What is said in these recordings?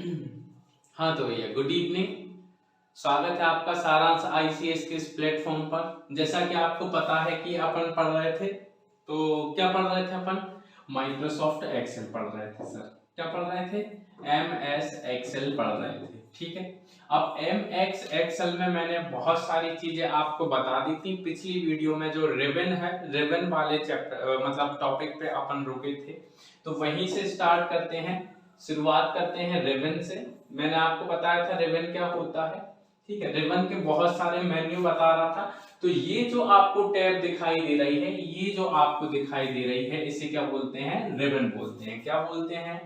हाँ तो भैया गुड इवनिंग। स्वागत है आपका सारांश आईसीएस के इस प्लेटफॉर्म पर। जैसा कि आपको पता है कि अपन पढ़ रहे थे, तो क्या पढ़ रहे थे अपन? माइक्रोसॉफ्ट एक्सेल पढ़ रहे थे सर। क्या पढ़ रहे थे? एम एस एक्सेल पढ़ रहे थे, ठीक है। अब एम एक्स एक्सेल में मैंने बहुत सारी चीजें आपको बता दी थी पिछली वीडियो में। जो रिबन है, रिबन वाले चैप्टर मतलब टॉपिक पे अपन रुके थे, तो वहीं से स्टार्ट करते हैं। शुरुआत करते हैं रिबन से। मैंने आपको बताया था रिबन क्या होता है, ठीक है। रिबन के बहुत सारे मेन्यू बता रहा था। तो ये जो आपको टैब दिखाई दे रही है, ये जो आपको दिखाई दे रही है, इसे क्या बोलते हैं? रिबन बोलते हैं। क्या बोलते हैं?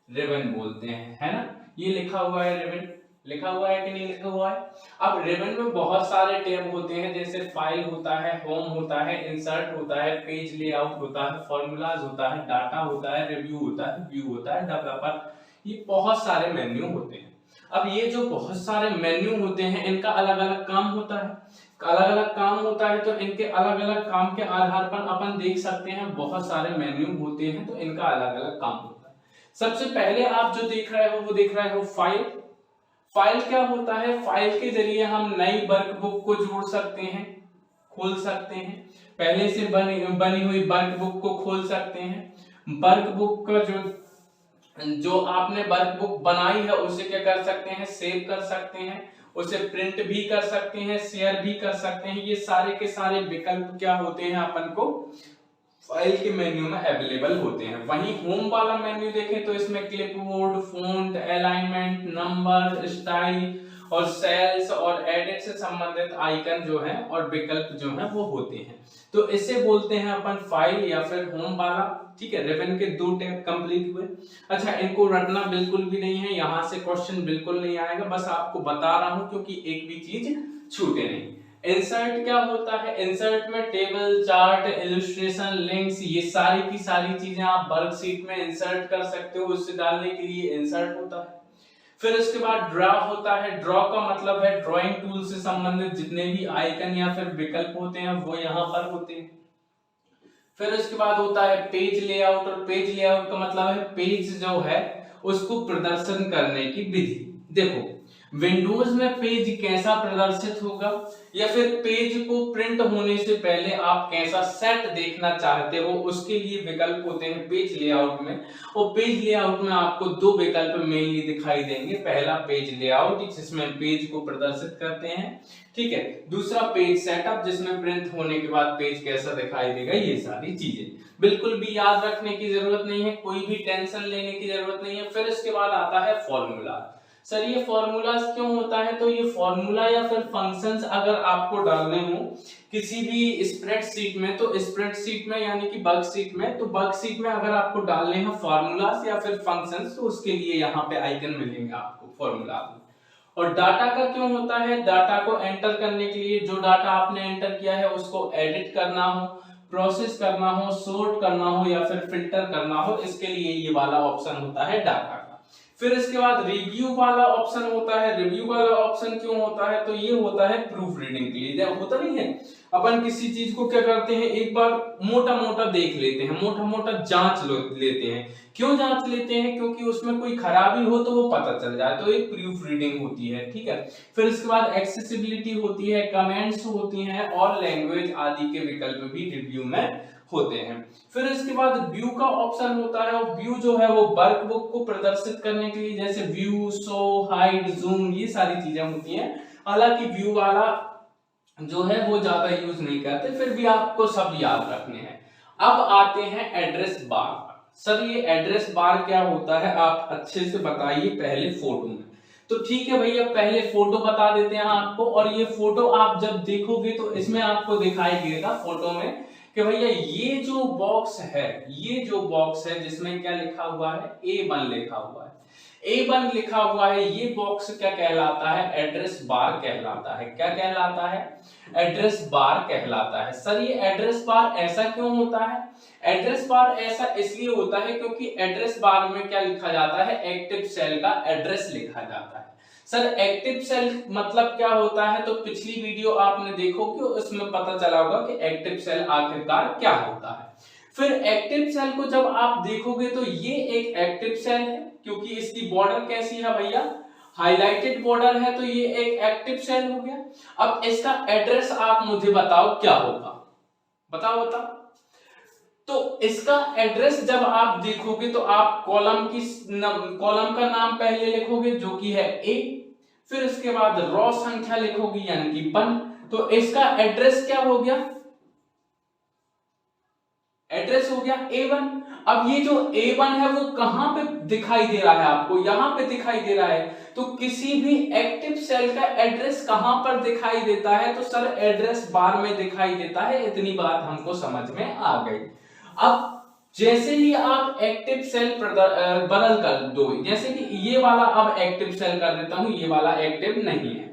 रिबन बोलते हैं, है ना। ये लिखा हुआ है रिबन, लिखा हुआ है कि नहीं लिखा हुआ है? अब रिबन में बहुत सारे टैब होते हैं, जैसे फाइल होता है, होम होता है, इंसर्ट होता है, पेज लेआउट होता है, फॉर्मूलाज होता है, डाटा होता है, रिव्यू होता है, व्यू होता है, डेवलपर। ये बहुत सारे मेन्यू होते हैं। अब ये जो बहुत सारे मेन्यू होते हैं, इनका अलग अलग काम होता है। अलग अलग काम होता है, तो इनके अलग अलग काम के आधार पर अपन देख सकते हैं बहुत सारे मेन्यू होते हैं, तो इनका अलग अलग काम होता है। सबसे पहले आप जो देख रहे हो वो देख रहे हो फाइल। फाइल क्या होता है? फाइल के जरिए हम नई वर्कबुक को जोड़ सकते हैं, खोल सकते हैं। पहले से बनी हुई वर्कबुक को खोल सकते हैं। वर्कबुक का जो आपने वर्कबुक बनाई है उसे क्या कर सकते हैं? सेव कर सकते हैं, उसे प्रिंट भी कर सकते हैं, शेयर भी कर सकते हैं। ये सारे के सारे विकल्प क्या होते हैं? अपन को फाइल के मेन्यू में अवेलेबल होते हैं। वहीं होम वाला मेन्यू देखें तो इसमें clipboard, font, alignment, number, style और सेल्स और एडिट से संबंधित आइकन जो है और विकल्प जो है वो होते हैं। तो इसे बोलते हैं अपन फाइल या फिर होम वाला, ठीक है। रिबन के दो टैब कंप्लीट हुए। अच्छा, इनको रटना बिल्कुल भी नहीं है, यहां से क्वेश्चन बिल्कुल नहीं आएगा, बस आपको बता रहा हूं क्योंकि एक भी चीज छूटे नहीं। इंसर्ट क्या होता है? इंसर्ट में टेबल, चार्ट, इलस्ट्रेशन, लिंक्स, ये सारी की सारी चीजें आप वर्कशीट में इंसर्ट कर सकते हो, उससे डालने के लिए इंसर्ट होता है। फिर उसके बाद ड्रॉ होता है। ड्रॉ का मतलब है ड्राइंग टूल से संबंधित जितने भी आइकन या फिर विकल्प होते हैं वो यहाँ पर होते हैं। फिर उसके बाद होता है पेज लेआउट, और पेज लेआउट का मतलब है पेज जो है उसको प्रदर्शन करने की विधि। देखो, विंडोज में पेज कैसा प्रदर्शित होगा, या फिर पेज को प्रिंट होने से पहले आप कैसा सेट देखना चाहते हो, उसके लिए विकल्प होते हैं पेज लेआउट में। और पेज लेआउट में आपको दो विकल्प मेनली दिखाई देंगे। पहला पेज लेआउट जिसमें पेज को प्रदर्शित करते हैं, ठीक है। दूसरा पेज सेटअप जिसमें प्रिंट होने के बाद पेज कैसा दिखाई देगा। ये सारी चीजें बिल्कुल भी याद रखने की जरूरत नहीं है, कोई भी टेंशन लेने की जरूरत नहीं है। फिर इसके बाद आता है फॉर्मूला। सर ये फॉर्मूलाज क्यों होता है? तो ये फॉर्मूला या फिर फंक्शंस अगर आपको डालने हो किसी भी स्प्रेडशीट में, तो स्प्रेडशीट में यानी कि वर्कशीट में, तो वर्कशीट में अगर आपको डालने हैं फॉर्मूलाज या फिर फंक्शंस, तो उसके लिए यहाँ पे आइकन मिलेंगे आपको फॉर्मूला में। और डाटा का क्यों होता है? डाटा को एंटर करने के लिए, जो डाटा आपने एंटर किया है उसको एडिट करना हो, प्रोसेस करना हो, सोर्ट करना हो या फिर फिल्टर करना हो, इसके लिए ये वाला ऑप्शन होता है डाटा का। फिर इसके बाद रिव्यू वाला ऑप्शन होता है। रिव्यू वाला ऑप्शन क्यों होता है? तो ये होता है प्रूफ रीडिंग के लिए। जब होता नहीं है अपन किसी चीज को क्या करते हैं, एक बार मोटा मोटा देख लेते हैं, मोटा मोटा जांच लेते हैं। क्यों जांच लेते हैं? क्योंकि उसमें कोई खराबी हो तो वो पता चल जाए, तो एक प्रूफ रीडिंग होती है, ठीक है। फिर इसके बाद एक्सेसिबिलिटी होती है, कमेंट्स होती हैं और लैंग्वेज आदि के विकल्प भी रिव्यू में होते हैं। फिर इसके बाद व्यू का ऑप्शन होता है, और व्यू जो है वो वर्कबुक को प्रदर्शित करने के लिए, जैसे व्यू, शो, हाइड, जूम, ये सारी चीजें होती हैं। हालांकि व्यू वाला जो है वो ज्यादा यूज नहीं करते, फिर भी आपको सब याद रखने हैं। अब आते हैं एड्रेस बार। सर ये एड्रेस बार क्या होता है, आप अच्छे से बताइए पहले फोटो में। तो ठीक है भैया, पहले फोटो बता देते हैं आपको। और ये फोटो आप जब देखोगे तो इसमें आपको दिखाई देगा फोटो में कि भैया ये जो बॉक्स है, ये जो बॉक्स है जिसमें क्या लिखा हुआ है, A1 लिखा हुआ है। A1 लिखा हुआ है, ये बॉक्स क्या कहलाता है? एड्रेस बार कहलाता है। क्या कहलाता है? एड्रेस बार कहलाता है। सर ये एड्रेस बार ऐसा क्यों होता है? एड्रेस बार ऐसा इसलिए होता है क्योंकि एड्रेस बार में क्या लिखा जाता है? एक्टिव सेल का एड्रेस लिखा जाता है। सर एक्टिव सेल मतलब क्या होता है? तो पिछली वीडियो आपने देखो कि उसमें पता चला होगा कि एक्टिव सेल आखिरकार क्या होता है। फिर एक्टिव सेल को जब आप देखोगे तो ये एक एक्टिव सेल है, क्योंकि इसकी बॉर्डर कैसी है भैया, हाईलाइटेड बॉर्डर है, तो ये एक एक्टिव सेल हो गया। अब इसका एड्रेस आप मुझे बताओ क्या होगा, बताओ बताओ। तो इसका एड्रेस जब आप देखोगे तो आप कॉलम का नाम पहले लिखोगे जो कि है ए, फिर उसके बाद रो संख्या लिखोगी यानी कि 1, तो इसका एड्रेस क्या हो गया, एड्रेस हो गया A1। अब ये जो A1 है वो कहां पे दिखाई दे रहा है आपको, यहां पे दिखाई दे रहा है, तो किसी भी एक्टिव सेल का एड्रेस कहां पर दिखाई देता है, तो सर एड्रेस बार में दिखाई देता है। इतनी बात हमको समझ में आ गई। अब जैसे ही आप एक्टिव सेल बदल कर दो, जैसे कि ये वाला अब एक्टिव सेल कर देता हूं, ये वाला एक्टिव नहीं है,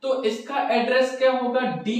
तो इसका एड्रेस क्या होगा, डी,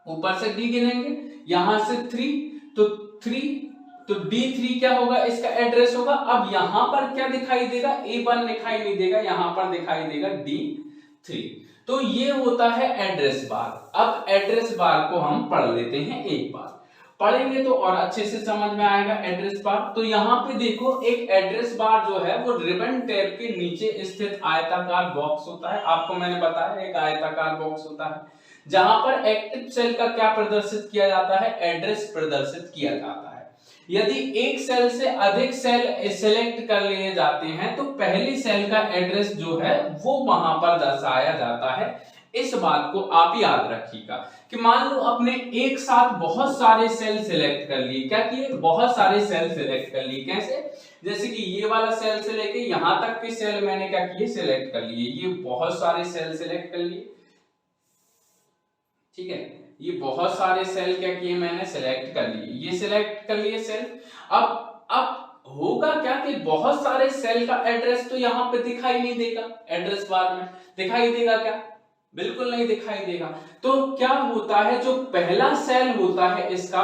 ऊपर से डी गिनेंगे, यहां से 3, तो 3, तो D3 क्या होगा, इसका एड्रेस होगा। अब यहां पर क्या दिखाई देगा, A1 दिखाई नहीं देगा, यहां पर दिखाई देगा D3। तो ये होता है एड्रेस बार। अब एड्रेस बार को हम पढ़ लेते हैं, एक बार पढ़ेंगे तो और अच्छे से समझ में आएगा एड्रेस बार। तो यहाँ पे देखो, एक एड्रेस बार जो है वो रिबन टैब के नीचे स्थित आयताकार बॉक्स होता है। आपको मैंने बताया एक आयताकार बॉक्स होता है जहां पर एक्टिव सेल का क्या प्रदर्शित किया जाता है, एड्रेस प्रदर्शित किया जाता है। यदि एक सेल से अधिक सेल सिलेक्ट कर लिए जाते हैं तो पहली सेल का एड्रेस जो है वो वहां पर दर्शाया जाता है। इस बात को आप याद रखिएगा कि मान लो अपने एक साथ बहुत सारे सेल सिलेक्ट कर लिए, क्या किए, बहुत सारे सेल सिलेक्ट कर लिए। कैसे, जैसे कि ये वाला सेल से लेके यहां तक के सेल मैंने क्या किए, सिलेक्ट कर लिए, ये बहुत सारे सेल सिलेक्ट कर लिए, ठीक है, ये बहुत सारे सेल क्या किए मैंने, सिलेक्ट कर लिए, ये सिलेक्ट कर लिए सेल। अब होगा क्या कि बहुत सारे सेल का एड्रेस तो यहां पे दिखाई नहीं देगा, एड्रेस बार में दिखाई देगा क्या, बिल्कुल नहीं दिखाई देगा। तो क्या होता है, जो पहला सेल होता है इसका,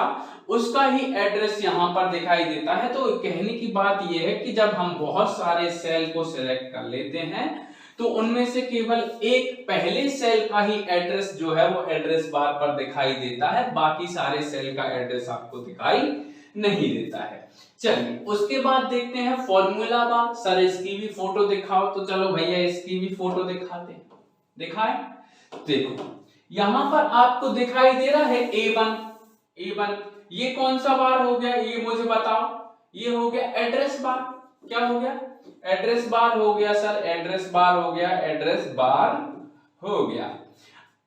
उसका ही एड्रेस यहां पर दिखाई देता है। तो कहने की बात यह है कि जब हम बहुत सारे सेल को सिलेक्ट कर लेते हैं तो उनमें से केवल एक पहले सेल का ही एड्रेस जो है वो एड्रेस बार पर दिखाई देता है, बाकी सारे सेल का एड्रेस आपको दिखाई नहीं देता है। चलिए उसके बाद देखते हैं फॉर्मूला बार। सर इसकी भी फोटो दिखाओ, तो चलो भैया इसकी भी फोटो दिखाते हैं, दिखाएं। देखो यहां पर आपको दिखाई दे रहा है A1, ये कौन सा बार हो गया, ये मुझे बताओ, ये हो गया एड्रेस बार। क्या हो गया, एड्रेस बार हो गया सर, एड्रेस बार हो गया, एड्रेस बार हो गया।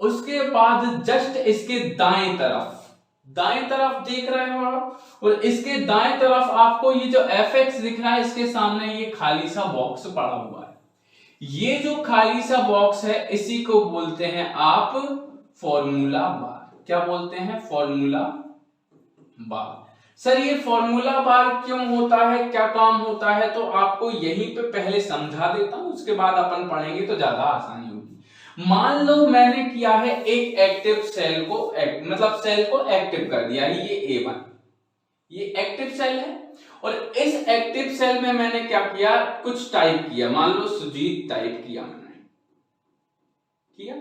उसके बाद जस्ट इसके दाएं तरफ देख रहे हो आप, और इसके दाएं तरफ आपको ये जो fx दिख रहा है, इसके सामने ये खाली सा बॉक्स पड़ा हुआ है। ये जो खाली सा बॉक्स है इसी को बोलते हैं आप फॉर्मूला बार। क्या बोलते हैं, फॉर्मूला बार। सर ये फॉर्मूला बार क्यों होता है, क्या काम होता है, तो आपको यहीं पे पहले समझा देता हूं, उसके बाद अपन पढ़ेंगे तो ज्यादा आसानी होगी। मान लो मैंने किया है एक एक्टिव सेल को मतलब सेल को एक्टिव कर दिया, ये A1, ये एक्टिव सेल है, और इस एक्टिव सेल में मैंने क्या किया, कुछ टाइप किया, मान लो सुजीत टाइप किया मैंने, किया।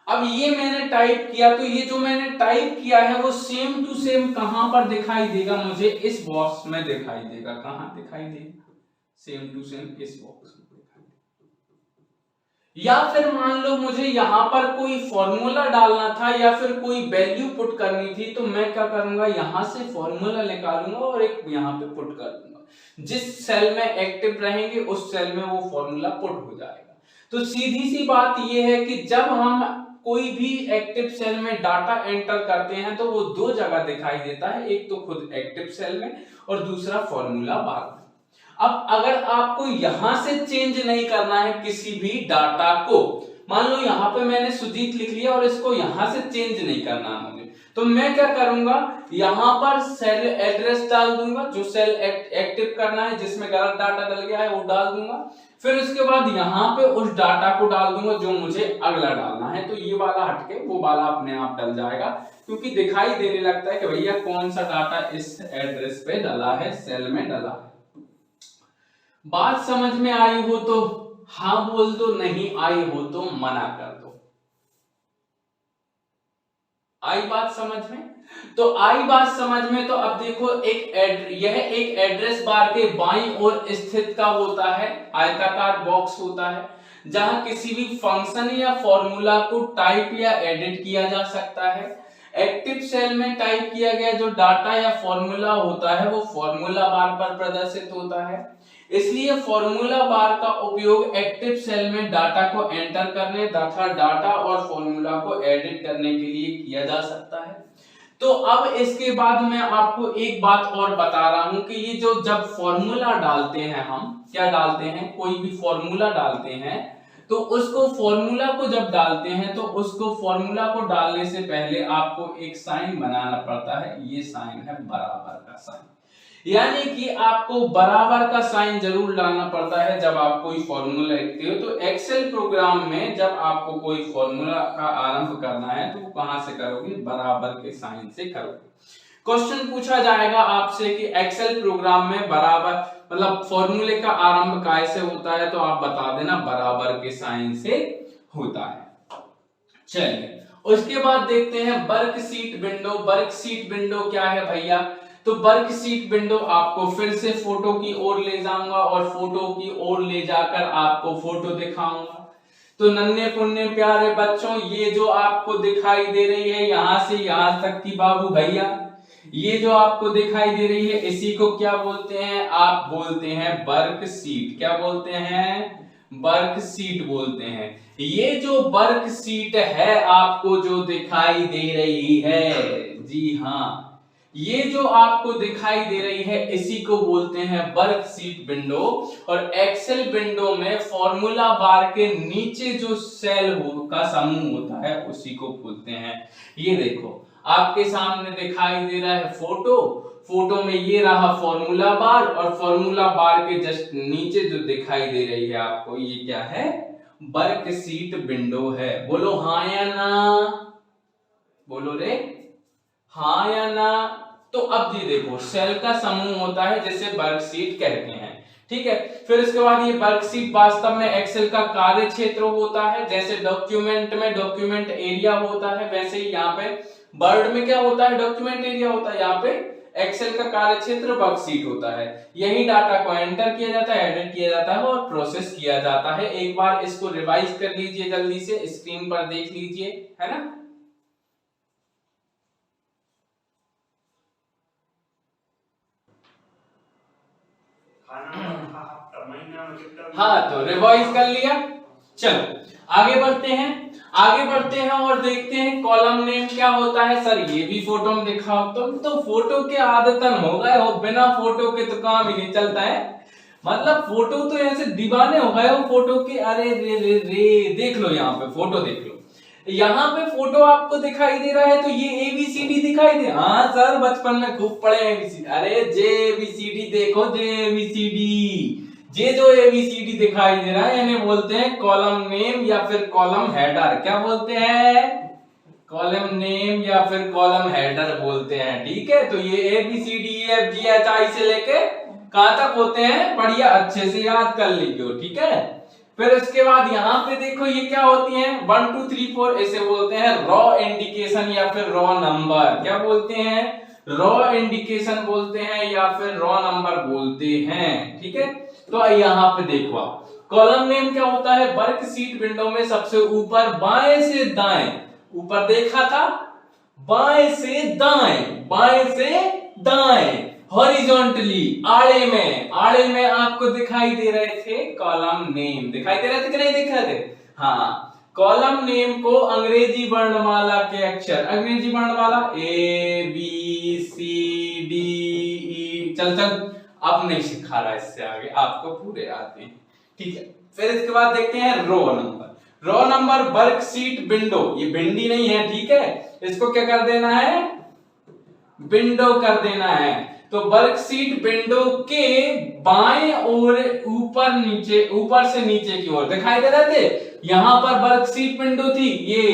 अब ये मैंने टाइप किया, तो ये जो मैंने टाइप किया है वो सेम टू सेम कहां पर दिखाई देगा, मुझे इस बॉक्स में दिखाई देगा। कहां दिखाई देगा, सेम टू सेम इस बॉक्स में दिखाई देगा। या फिर मान लो मुझे यहां पर कोई फॉर्मूला डालना था या फिर कोई वैल्यू पुट करनी थी, तो मैं क्या करूंगा, यहां से फॉर्मूला निकालूंगा और एक यहां पे पुट कर दूंगा। जिस सेल में एक्टिव रहेंगे उस सेल में वो फॉर्मूला पुट हो जाएगा। तो सीधी सी बात यह है कि जब हम कोई भी एक्टिव सेल में डाटा एंटर करते हैं तो वो दो जगह दिखाई देता है, एक तो खुद एक्टिव सेल में और दूसरा फॉर्मूला बार में। अब अगर आपको यहां से चेंज नहीं करना है किसी भी डाटा को, मान लो यहां पे मैंने सुजीत लिख लिया और इसको यहां से चेंज नहीं करना मुझे, तो मैं क्या करूंगा, यहां पर सेल एड्रेस डाल दूंगा, जो सेल एक्टिव करना है जिसमें गलत डाटा डल गया है वो डाल दूंगा, फिर उसके बाद यहां पे उस डाटा को डाल दूंगा जो मुझे अगला डालना है। तो ये वाला हटके वो वाला अपने आप डल जाएगा, क्योंकि दिखाई देने लगता है कि भैया कौन सा डाटा इस एड्रेस पे डला है, सेल में डला है। बात समझ में आई हो तो हाँ बोल दो, नहीं आई हो तो मना कर दो। आई बात समझ में? तो आई बात समझ में। तो अब देखो यह एक एड्रेस बार के बाईं ओर स्थित का होता है आयताकार बॉक्स होता है, जहां किसी भी फंक्शन या फॉर्मूला को टाइप या एडिट किया जा सकता है। एक्टिव सेल में टाइप किया गया जो डाटा या फॉर्मूला होता है वो फॉर्मूला बार पर प्रदर्शित होता है। इसलिए फॉर्मूला बार का उपयोग एक्टिव सेल में डाटा को एंटर करने तथा डाटा और फॉर्मूला को एडिट करने के लिए किया जा सकता है। तो अब इसके बाद मैं आपको एक बात और बता रहा हूं कि ये जो जब फॉर्मूला डालते हैं, हम क्या डालते हैं, कोई भी फॉर्मूला डालते हैं, तो उसको फॉर्मूला को जब डालते हैं तो उसको फॉर्मूला को डालने से पहले आपको एक साइन बनाना पड़ता है। ये साइन है बराबर का साइन, यानी कि आपको बराबर का साइन जरूर डालना पड़ता है जब आप कोई फॉर्मूला लिखते हो। तो एक्सेल प्रोग्राम में जब आपको कोई फॉर्मूला का आरंभ करना है तो कहां से करोगे, बराबर के साइन से करोगे। क्वेश्चन पूछा जाएगा आपसे कि एक्सेल प्रोग्राम में बराबर मतलब फॉर्मूले का आरंभ कैसे होता है, तो आप बता देना बराबर के साइन से होता है। चलिए उसके बाद देखते हैं वर्कशीट विंडो। वर्कशीट विंडो क्या है भैया, तो वर्कशीट विंडो आपको फिर से फोटो की ओर ले जाऊंगा और फोटो की ओर ले जाकर आपको फोटो दिखाऊंगा। तो नन्हे पुन्ने प्यारे बच्चों, ये जो आपको दिखाई दे रही है यहां से यहां तक की बाबू भैया, ये जो आपको दिखाई दे रही है इसी को क्या बोलते हैं, आप बोलते हैं वर्कशीट। क्या बोलते हैं, वर्कशीट बोलते हैं। ये जो वर्कशीट है आपको जो दिखाई दे रही है, जी हाँ, ये जो आपको दिखाई दे रही है इसी को बोलते हैं वर्कशीट विंडो। और एक्सेल विंडो में फॉर्मूला बार के नीचे जो सेल का समूह होता है उसी को बोलते हैं। ये देखो आपके सामने दिखाई दे रहा है फोटो, फोटो में ये रहा फॉर्मूला बार और फॉर्मूला बार के जस्ट नीचे जो दिखाई दे रही है आपको ये क्या है, वर्कशीट विंडो है। बोलो हाँ या ना, बोलो रे हाँ या ना। तो अब ये देखो सेल का समूह होता है जिसे वर्कशीट कहते हैं, ठीक है। फिर इसके बाद ये वर्कशीट वास्तव में एक्सेल का कार्य क्षेत्र होता है। जैसे डॉक्यूमेंट में डॉक्यूमेंट एरिया होता है, वैसे ही यहाँ पे वर्ड में क्या होता है, डॉक्यूमेंट एरिया होता है। यहाँ पे एक्सेल का कार्य क्षेत्र वर्कशीट होता है। यही डाटा को एंटर किया जाता है, एडिट किया जाता है और प्रोसेस किया जाता है। एक बार इसको रिवाइज कर लीजिए, जल्दी से स्क्रीन पर देख लीजिए, है ना। हाँ तो रिवाइज कर लिया। चलो आगे बढ़ते हैं, आगे बढ़ते हैं और देखते हैं कॉलम नेम क्या होता है। सर ये भी फोटो में दिखाओ, तुम तो फोटो के आदतन हो गए हो, बिना फोटो के तो काम ही नहीं चलता है। मतलब फोटो तो ऐसे दीवाने हो गए हो फोटो के। अरे रे रे रे देख लो यहाँ पे फोटो देख लो, यहाँ पे फोटो आपको दिखाई दे रहा है तो ये एबीसीडी दिखाई दे। हाँ सर बचपन में खूब पढ़े एबीसीडी। अरे जे एबीसीडी देखो, जे एबीसीडी, जे जो एबीसीडी दिखाई दे रहा है इन्हें बोलते हैं कॉलम नेम या फिर कॉलम हेडर। क्या बोलते हैं, कॉलम नेम या फिर कॉलम हेडर बोलते हैं, ठीक है। तो ये A B C D F G H I से लेके कहां तक होते हैं, बढ़िया अच्छे से याद कर लीजिए, ठीक है। फिर इसके बाद यहाँ पे देखो ये क्या होती हैं, 1 2 3 4 ऐसे बोलते हैं रॉ इंडिकेशन या फिर रॉ नंबर। क्या बोलते हैं, रॉ इंडिकेशन बोलते हैं या फिर रॉ नंबर बोलते हैं, ठीक है। तो यहाँ पे देखो कॉलम नेम क्या होता है, वर्कशीट विंडो में सबसे ऊपर बाएं से दाएं, ऊपर देखा था बाएं से दाएं, बाएं से दाएं हॉरिजॉन्टली आड़े में आपको दिखाई दे रहे थे कॉलम नेम। दिखाई दे रहे थे कि नहीं दिख रहे थे, हाँ। कॉलम नेम को अंग्रेजी वर्णमाला के अक्षर, अंग्रेजी वर्णमाला A B C D E, चल अब नहीं सिखा रहा, इससे आगे आपको पूरे आते हैं, ठीक है। फिर इसके बाद देखते हैं row number. Row number worksheet window, ये भिंडी नहीं है, ठीक है, इसको क्या कर देना है, विंडो कर देना है। तो वर्कशीट विंडो के बाएं और ऊपर से नीचे की ओर दिखाई दे रहे थे। यहां पर वर्कशीट विंडो थी, ये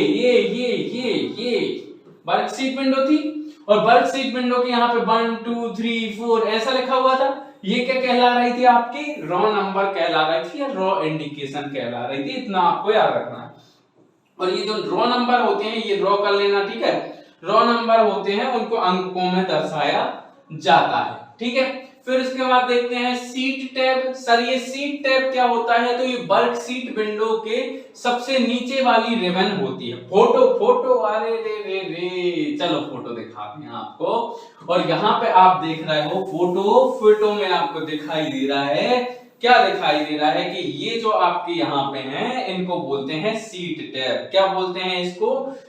वर्कशीट विंडो थी और वर्कशीट विंडो के यहाँ पे 1 2 3 4 ऐसा लिखा हुआ था। ये क्या कहला रही थी, आपकी रॉ नंबर कहला रही थी या रॉ इंडिकेशन कहला रही थी, इतना आपको याद रखना है। और ये जो रॉ नंबर होते हैं ये ड्रॉ कर लेना, ठीक है। रॉ नंबर होते हैं उनको अंकों में दर्शाया जाता है। ठीक है, फिर इसके बाद देखते हैं सीट टैब। सर ये सीट टैब क्या होता है? तो ये वर्क सीट विंडो के सबसे नीचे वाली रिबन होती है। फोटो फोटो, अरे रे रे रे, चलो फोटो दिखाते हैं आपको। और यहाँ पे आप देख रहे हो फोटो में आपको दिखाई दे रहा है, क्या दिखाई दे रहा है कि ये जो आपके यहाँ पे हैं इनको बोलते हैं सीट टैब। क्या बोलते हैं इसको?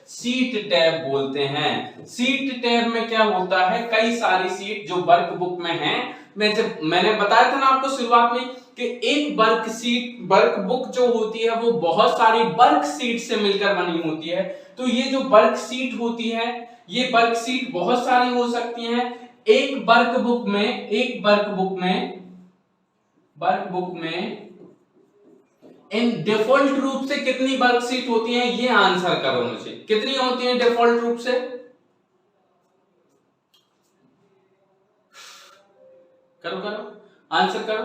सीट टैब बोलते हैं। सीट टैब में क्या होता है, कई सारी सीट जो वर्क बुक में है, मैंने बताया था ना आपको शुरुआत में कि एक वर्क बुक जो होती है वो बहुत सारी वर्क सीट से मिलकर बनी होती है। तो ये जो वर्क सीट होती है, ये वर्क सीट बहुत सारी हो सकती हैं। एक वर्क बुक में इन डिफॉल्ट रूप से कितनी वर्क सीट होती हैं, ये आंसर करो मुझे। कितनी होती हैं डिफॉल्ट रूप से? करो आंसर करो।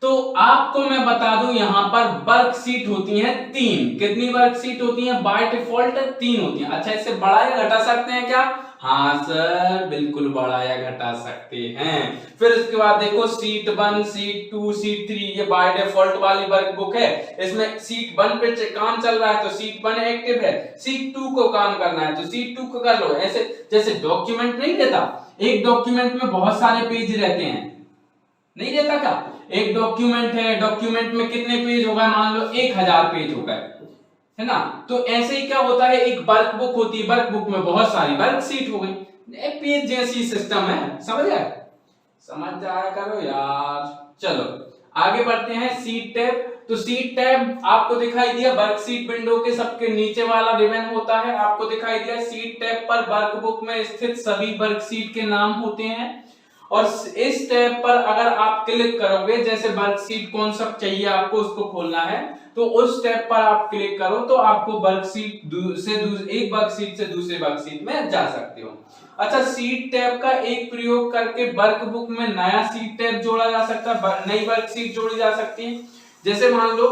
तो आपको मैं बता दूं यहां पर वर्क सीट होती हैं 3। कितनी वर्क सीट होती हैं? बाय डिफॉल्ट 3 होती हैं। अच्छा, इससे बढ़ा या घटा सकते हैं क्या? हाँ सर, बिल्कुल बढ़ा या घटा सकते हैं। फिर इसके बाद देखो सीट 1, सीट 2, सीट 3, ये बाय डिफॉल्ट वाली वर्क बुक है। इसमें सीट 1 पे काम चल रहा है तो सीट 1 एक्टिव है। सीट 2 को काम करना है तो सीट 2 को कर लो। ऐसे जैसे डॉक्यूमेंट नहीं रहता, एक डॉक्यूमेंट में बहुत सारे पेज रहते हैं, नहीं रहता क्या? एक डॉक्यूमेंट है, डॉक्यूमेंट में कितने पेज होगा? मान लो 1000 पेज हो गए, है ना? तो ऐसे ही क्या होता है, एक वर्क बुक होती है, वर्क बुक में बहुत सारी वर्क सीट हो गई, एक पेज जैसी सिस्टम है। समझ आए? समझ जाया करो यार। चलो आगे बढ़ते हैं। Seat tab. तो सीट टैब आपको दिखाई दिया, वर्क सीट विंडो के सबके नीचे वाला रिबन होता है, आपको दिखाई दिया। सीट टैब पर वर्क बुक में स्थित सभी वर्क सीट के नाम होते हैं। और इस टैब पर अगर आप क्लिक करोगे, जैसे वर्कशीट कौन सा चाहिए आपको उसको खोलना है, तो उस टैब पर आप क्लिक करो तो आपको वर्कशीट से एक वर्कशीट से दूसरे वर्कशीट में जा सकते हो। अच्छा, सीट टैब का एक प्रयोग करके वर्कबुक में नया सीट टैब जोड़ा जा सकता है, नई वर्कशीट जोड़ी जा सकती है। जैसे मान लो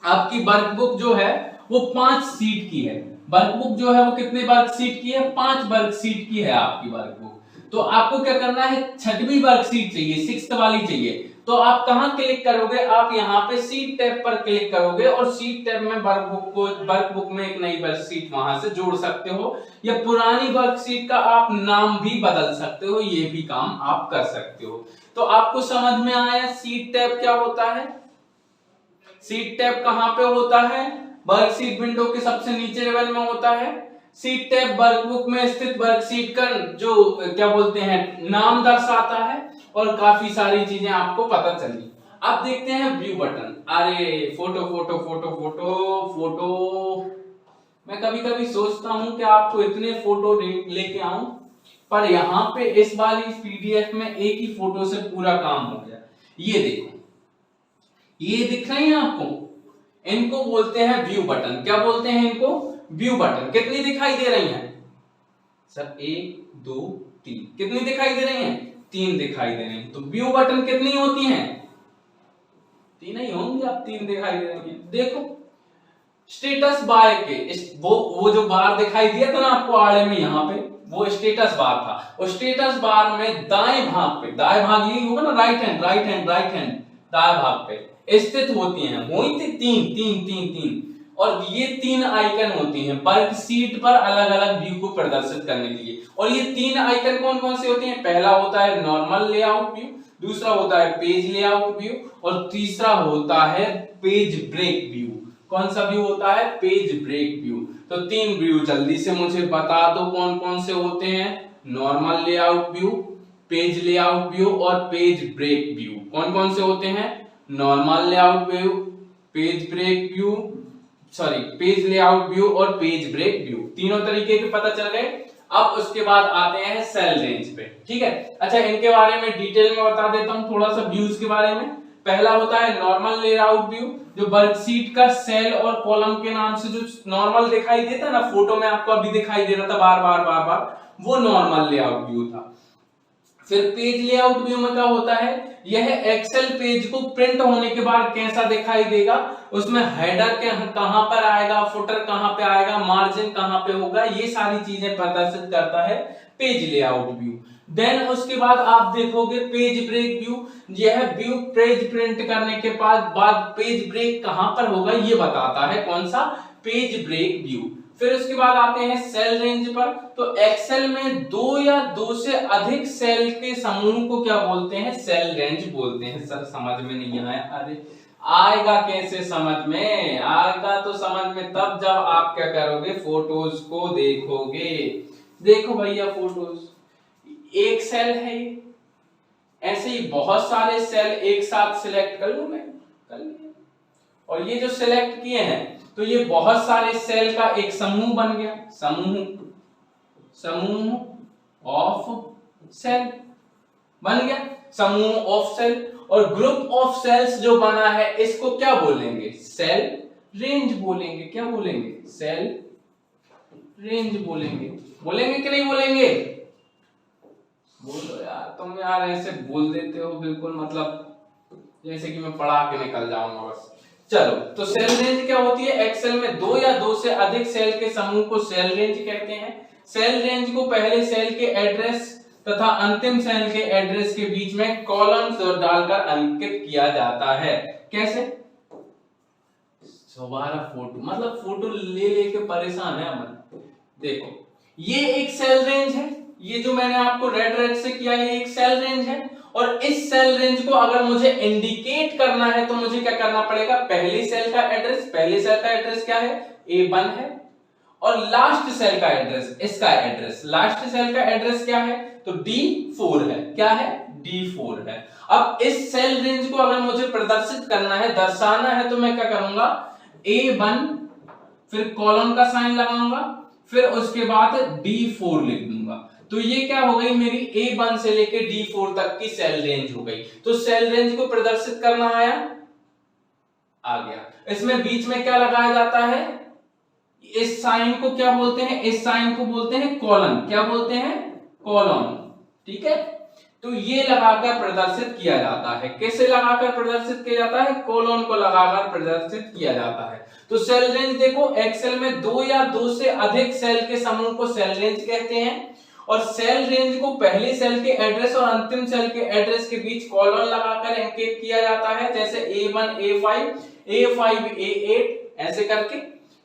आपकी वर्कबुक जो है वो 5 सीट की है। वर्कबुक जो है वो कितने वर्कशीट की है? 5 वर्कशीट की है आपकी वर्कबुक। तो आपको क्या करना है, 6वीं वर्कशीट चाहिए, 6th वाली चाहिए। तो आप कहां क्लिक करोगे? आप यहां पे सीट टैब पर क्लिक करोगे और सीट टैब में वर्कबुक में एक नई वर्कशीट वहां से जोड़ सकते हो, या पुरानी वर्कशीट का आप नाम भी बदल सकते हो, ये भी काम आप कर सकते हो। तो आपको समझ में आया सीट टैब क्या होता है? सीट टैब कहां पे होता है? वर्कशीट विंडो के सबसे नीचे लेवल में होता है। सीट टैब वर्कबुक में स्थित वर्कशीट का जो क्या बोलते हैं नाम दर्शाता है, और काफी सारी चीजें आपको पता चली। अब देखते हैं व्यू बटन। अरे photo photo photo photo photo, मैं कभी कभी सोचता हूं कि आपको इतने फोटो लेके आऊं, पर यहाँ पे इस वाली पीडीएफ में एक ही फोटो से पूरा काम हो गया। ये देखो, ये दिख रहे हैं आपको, इनको बोलते हैं व्यू बटन। क्या बोलते हैं इनको? View button. कितनी दिखाई दे रही हैं सर? 1 2 3। कितनी दिखाई दे रही हैं? 3 दिखाई दे रही हैं। तो व्यू बटन कितनी होती हैं? 3 ही होंगी, अब 3 दिखाई दे रही हैं। देखो स्टेटस बार के वो जो बार दिखाई दिया था ना आपको आड़े में, यहाँ पे वो स्टेटस बार था। और स्टेटस बार में दाएं भाग पे, दाएं भाग यही होगा ना, राइट हैंड दाएं भाग पे स्थित होती हैं, वही थी 3। और ये 3 आइकन होती हैं वर्क सीट पर अलग अलग व्यू को प्रदर्शित करने के लिए। और ये 3 आइकन कौन कौन से होते हैं? पहला होता है नॉर्मल लेआउट व्यू, दूसरा होता है पेज लेआउट व्यू, और तीसरा होता है पेज ब्रेक व्यू। कौन सा व्यू होता है? Page break view. तो 3 व्यू जल्दी से मुझे बता दो कौन कौन से होते हैं? Normal layout view, page layout view और पेज ब्रेक व्यू। कौन कौन से होते हैं? Normal layout view, page break view, sorry page layout view और पेज ब्रेक व्यू। तीनों तरीके के पता चल गए। अब उसके बाद आते हैं सेल रेंज पे। ठीक है, अच्छा इनके बारे में डिटेल में बता देता हूं थोड़ा सा व्यूज के बारे में। पहला होता है नॉर्मल लेआउट व्यू, जो वर्कशीट का सेल और कॉलम के नाम से जो नॉर्मल दिखाई देता है ना, फोटो में आपको अभी दिखाई दे रहा था बार बार, वो नॉर्मल लेआउट व्यू था। फिर पेज लेआउट व्यू में क्या होता है, यह एक्सेल पेज को प्रिंट होने के बाद कैसा दिखाई देगा, उसमें हेडर के कहां पर आएगा, फुटर कहां पे आएगा, मार्जिन कहां पे होगा, ये सारी चीजें प्रदर्शित करता है पेज लेआउट व्यू। देन उसके बाद आप देखोगे पेज ब्रेक व्यू, यह व्यू पेज प्रिंट करने के बाद पेज ब्रेक कहां पर होगा ये बताता है, कौन सा, पेज ब्रेक व्यू। फिर उसके बाद आते हैं सेल रेंज पर, तो एक्सेल में दो या दो से अधिक सेल के समूह को क्या बोलते हैं, सेल रेंज बोलते हैं। सर समझ में नहीं आया, अरे आएगा कैसे समझ में, आएगा तो समझ में तब जब आप क्या करोगे, फोटोज को देखोगे। देखो भैया फोटोज, एक सेल है ये, ऐसे ही बहुत सारे सेल एक साथ सिलेक्ट कर लूं मैं, कर लिया, और ये जो सिलेक्ट किए हैं तो ये बहुत सारे सेल का एक समूह बन गया, समूह ऑफ सेल बन गया, समूह ऑफ सेल। और ग्रुप ऑफ सेल्स जो बना है इसको क्या बोलेंगे, सेल रेंज बोलेंगे। क्या बोलेंगे, सेल रेंज बोलेंगे। बोलेंगे कि नहीं बोलेंगे, बोलो यार तुम, यार ऐसे बोल देते हो बिल्कुल, मतलब जैसे कि मैं पढ़ा के निकल जाऊंगा बस। चलो, तो सेल रेंज क्या होती है, एक्सेल में दो या दो से अधिक सेल के समूह को सेल रेंज कहते हैं। सेल रेंज को पहले सेल के एड्रेस तथा अंतिम सेल के एड्रेस के बीच में कॉलम्स डालकर अंकित किया जाता है। कैसे, दोबारा फोटो, मतलब फोटो ले लेके परेशान है हम। देखो ये एक सेल रेंज है, ये जो मैंने आपको रेड से किया है ये एक सेल रेंज है, और इस सेल रेंज को अगर मुझे इंडिकेट करना है तो मुझे क्या करना पड़ेगा, पहली सेल का एड्रेस, पहली सेल का एड्रेस क्या है, A1 है, और लास्ट सेल का एड्रेस, इसका एड्रेस, लास्ट सेल का एड्रेस क्या है, तो D4 है। क्या है, D4 है। अब इस सेल रेंज को अगर मुझे प्रदर्शित करना है, दर्शाना है, तो मैं क्या करूंगा, A1 फिर कॉलम का साइन लगाऊंगा, फिर उसके बाद D4 लिख दूंगा। तो ये क्या हो गई, मेरी A1 से लेके D4 तक की सेल रेंज हो गई। तो सेल रेंज को प्रदर्शित करना आया, आ गया। इसमें बीच में क्या लगाया जाता है, इस साइन को क्या बोलते हैं, इस साइन को बोलते हैं कॉलम। क्या बोलते हैं, कॉलम। ठीक है, तो ये लगाकर प्रदर्शित किया जाता है। कैसे लगाकर प्रदर्शित किया जाता है, कॉलम को लगाकर प्रदर्शित किया जाता है। तो सेल रेंज देखो, एक्सेल में दो या दो से अधिक सेल के समूह को सेल रेंज कहते हैं, और सेल रेंज को पहले सेल के एड्रेस और अंतिम सेल के एड्रेस के बीच कॉलन लगाकर अंकित किया जाता है, जैसे A1 A5 A5 A8 ऐसे करके।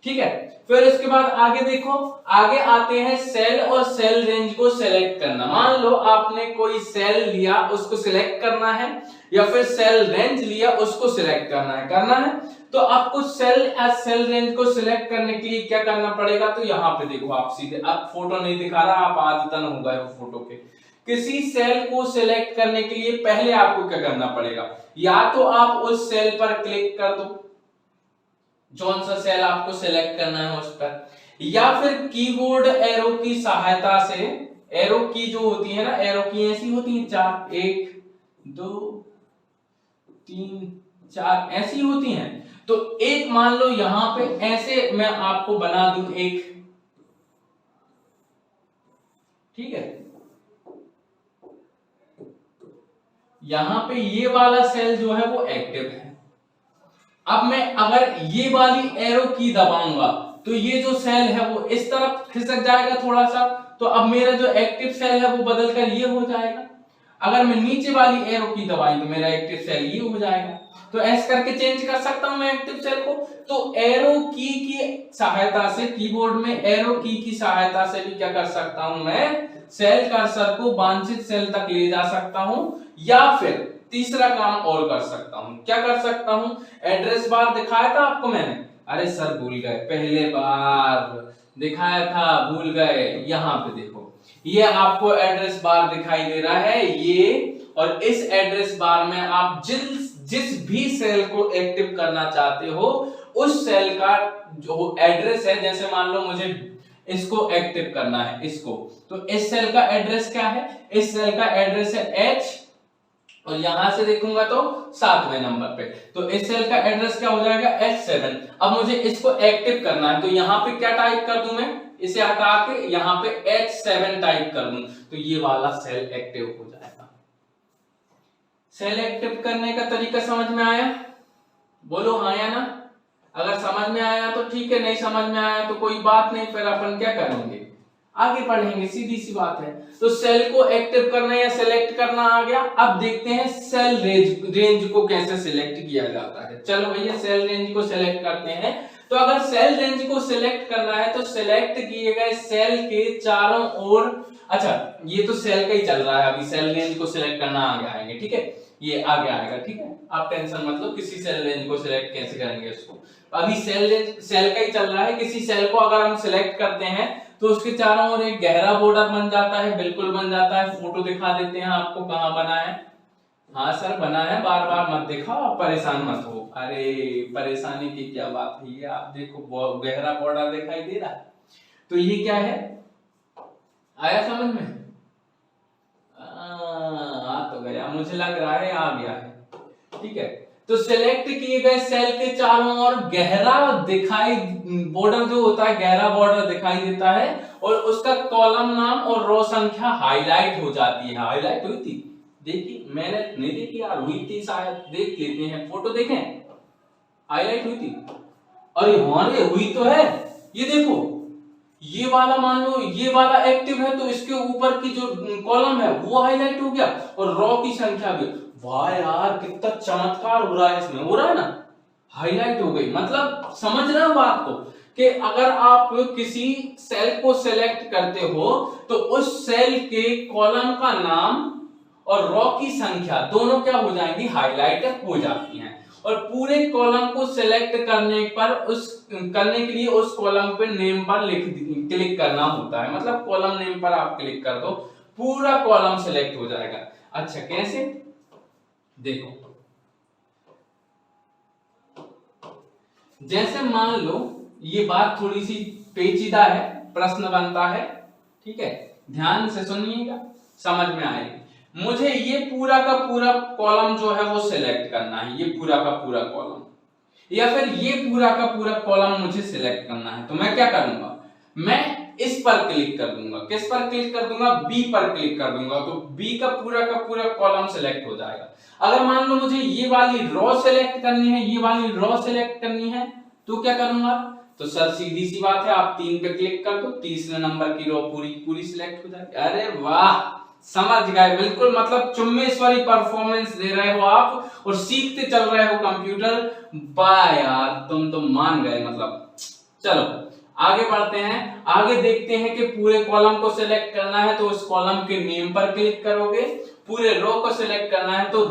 ठीक है, फिर इसके बाद आगे देखो, आगे आते हैं सेल और सेल रेंज को सिलेक्ट करना। मान लो आपने कोई सेल लिया, उसको सिलेक्ट करना है, या फिर सेल रेंज लिया, उसको सिलेक्ट करना है, तो आपको सेल रेंज को सिलेक्ट करने के लिए क्या करना पड़ेगा, तो यहाँ पे देखो, आप सीधे, अब फोटो नहीं दिखा रहा, आप आदतन हो गए हो फोटो के। किसी सेल को सिलेक्ट करने के लिए पहले आपको क्या करना पड़ेगा, या तो आप उस सेल पर क्लिक कर दो, कौन सा सेल आपको सिलेक्ट करना है उस पर, या फिर कीबोर्ड एरो की सहायता से, एरो की जो होती है ना, एरो की ऐसी होती है चार, 1 2 3 4 ऐसी होती हैं। तो एक मान लो यहां पे ऐसे मैं आपको बना दूं एक, ठीक है, यहां पे ये वाला सेल जो है वो एक्टिव है। अब मैं अगर ये वाली एरो की दबाऊंगा तो ये जो सेल है वो इस तरफ खिसक जाएगा थोड़ा सा, तो अब मेरा जो एक्टिव सेल है वो बदलकर ये हो जाएगा। अगर मैं नीचे वाली एरो की दबाई तो मेरा एक्टिव सेल ये हो जाएगा। तो ऐसे करके चेंज कर सकता हूं मैं एक्टिव सेल को। तो एरो की सहायता से, कीबोर्ड में एरो की सहायता से भी क्या कर सकता हूं, मैं सेल कर्सर को वांछित सेल तक ले जा सकता हूं, या फिर तीसरा काम और कर सकता हूं। क्या कर सकता हूं, एड्रेस बार दिखाया था आपको मैंने, अरे सर भूल गए, पहले बार दिखाया था, भूल गए। यहां पे देखो, ये आपको एड्रेस बार दिखाई दे रहा है ये, और इस एड्रेस बार में आप जिस भी सेल को एक्टिव करना चाहते हो उस सेल का जो एड्रेस है, जैसे मान लो मुझे इसको एक्टिव करना है, इसको, तो इस सेल का एड्रेस क्या है, इस सेल का एड्रेस है H, और यहां से देखूंगा तो 7वें नंबर पे, तो इस सेल का एड्रेस क्या हो जाएगा, H7। अब मुझे इसको एक्टिव करना है, तो यहां पे क्या टाइप कर दूं मैं, इसे हटा के यहां पे H7 टाइप कर दूं, तो ये वाला सेल एक्टिव हो जाएगा। सेल एक्टिव करने का तरीका समझ में आया? बोलो हाँ या ना। अगर समझ में आया तो ठीक है, नहीं समझ में आया तो कोई बात नहीं, फिर अपन क्या करेंगे, आगे पढ़ेंगे, सीधी सी बात है। तो सेल को एक्टिव करना या सिलेक्ट करना आ गया। अब देखते हैं सेल रेंज को कैसे सिलेक्ट किया जाता है। चलो भैया सेल रेंज को सिलेक्ट करते हैं। तो अगर सेल रेंज को सिलेक्ट करना है तो सिलेक्ट किए गए सेल के चारों ओर, अच्छा ये तो सेल का ही चल रहा है, अभी सेल रेंज को सिलेक्ट करना आगे आएंगे, ठीक है, ये आगे आएगा, ठीक है, आप टेंशन मत लो, किसी सेल रेंज को सिलेक्ट कैसे करेंगे उसको। अभी सेल का ही चल रहा है। किसी सेल को अगर हम सिलेक्ट करते हैं तो उसके चारों ओर एक गहरा बॉर्डर बन जाता है, बिल्कुल बन जाता है। फोटो दिखा देते हैं आपको, कहाँ बना है। हाँ सर बना है, बार बार मत दिखाओ, परेशान मत हो। अरे परेशानी की क्या बात है, ये आप देखो गहरा बॉर्डर दिखाई दे रहा है, तो ये क्या है, आया समझ में? आ तो गया, मुझे लग रहा है आ गया है, ठीक है। तो सिलेक्ट किए गए सेल के चारों ओर गहरा दिखाई, बॉर्डर जो होता है गहरा बॉर्डर दिखाई देता है, और उसका कॉलम नाम और रो संख्या हाईलाइट हो जाती है। हाईलाइट हुई थी, देखी मैंने नहीं देखी यार, हुई थी शायद, देख लेते हैं, फोटो देखें, हाईलाइट हुई थी। अरे हाँ रे हुई तो है, ये देखो, ये वाला मान लो ये वाला एक्टिव है तो इसके ऊपर की जो कॉलम है वो हाईलाइट हो गया, और रो की संख्या भी। वाह यार कितना चमत्कार हो रहा है इसमें, हो रहा है ना, हाईलाइट हो गई। मतलब समझ रहे हो बात को, कि अगर आप किसी सेल को सिलेक्ट करते हो तो उस सेल के कॉलम का नाम और रो की संख्या दोनों क्या हो जाएंगी, हाईलाइट हो जाती हैं। और पूरे कॉलम को सिलेक्ट करने के लिए उस कॉलम पे नेम पर क्लिक करना होता है। मतलब कॉलम नेम पर आप क्लिक कर दो, पूरा कॉलम सिलेक्ट हो जाएगा। अच्छा कैसे, देखो जैसे मान लो ये बात थोड़ी सी पेचीदा है, प्रश्न बनता है, ठीक है, ध्यान से सुनिएगा, समझ में आएगी। मुझे ये पूरा का पूरा कॉलम जो है वो सिलेक्ट करना है, ये पूरा का पूरा कॉलम, या फिर ये पूरा का पूरा कॉलम मुझे सिलेक्ट करना है। तो मैं क्या करूंगा, मैं इस पर क्लिक कर दूंगा, किस पर क्लिक कर दूंगा, बी पर क्लिक कर दूंगा, तो बी का पूरा कॉलम सिलेक्ट हो जाएगा। अगर मान लो मुझे ये वाली रो सिलेक्ट करनी है, ये वाली रो सिलेक्ट करनी है, तो क्या करूंगा, तो सर सीधी सी बात है, आप 3 पे क्लिक कर दो, तीसरे नंबर की रो पूरी सिलेक्ट हो जाएगी। अरे वाह समझ गए बिल्कुल, मतलब चुम्मेश्वरी परफॉर्मेंस दे रहे हो आप और सीखते चल रहे हो कंप्यूटर। वाह यार तुम तो मान गए मतलब। चलो आगे बढ़ते हैं, आगे देखते हैं कि पूरे कॉलम को सिलेक्ट करना है तो उस कॉलम के नेम पर क्लिक करोगे, पूरे रो को सिलेक्ट करना है तो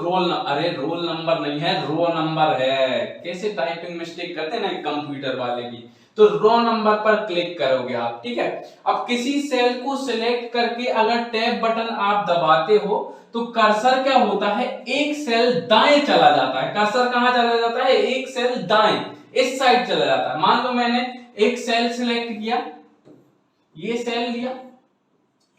अरे रोल नंबर नहीं है, रो नंबर है। कैसे टाइपिंग मिस्टेक करते हैं ना कंप्यूटर वाले भी, तो रो नंबर पर क्लिक करोगे आप, ठीक है। अब किसी सेल को सिलेक्ट करके अगर टैब बटन आप दबाते हो तो कर्सर क्या होता है, एक सेल दाएं चला जाता है। कर्सर कहां चला जाता है, एक सेल दाएं इस साइड चला जाता है। मान लो मैंने एक सेल सिलेक्ट किया, ये सेल लिया,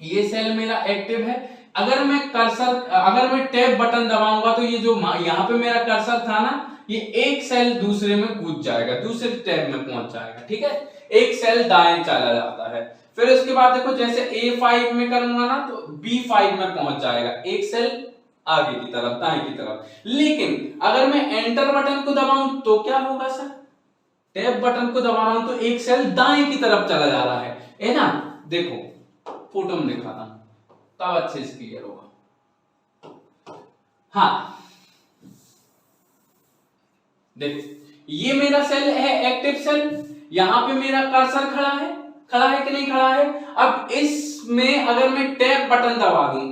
ये सेल मेरा एक्टिव है। अगर मैं टैब बटन दबाऊंगा तो ये जो यहाँ पे मेरा कर्सर था ना, ये एक सेल दूसरे में कूद जाएगा, दूसरे टैब में पहुंच जाएगा, ठीक है, एक सेल दाएं चला जाता है। फिर उसके बाद देखो जैसे A5 में करूंगा ना तो B5 में पहुंच जाएगा, एक सेल आगे की तरफ, दाएं की तरफ। लेकिन अगर मैं एंटर बटन को दबाऊं तो क्या होगा सर, टैब बटन को दबा रहा हूं तो एक सेल दाएं की तरफ चला जा रहा है ना। देखो फोटो में दिखाता हूं तब अच्छे से क्लियर होगा। हाँ देखो ये मेरा सेल है एक्टिव सेल, यहां पे मेरा कर्सर खड़ा है कि नहीं खड़ा है। अब इसमें अगर मैं टैब बटन दबा दूं,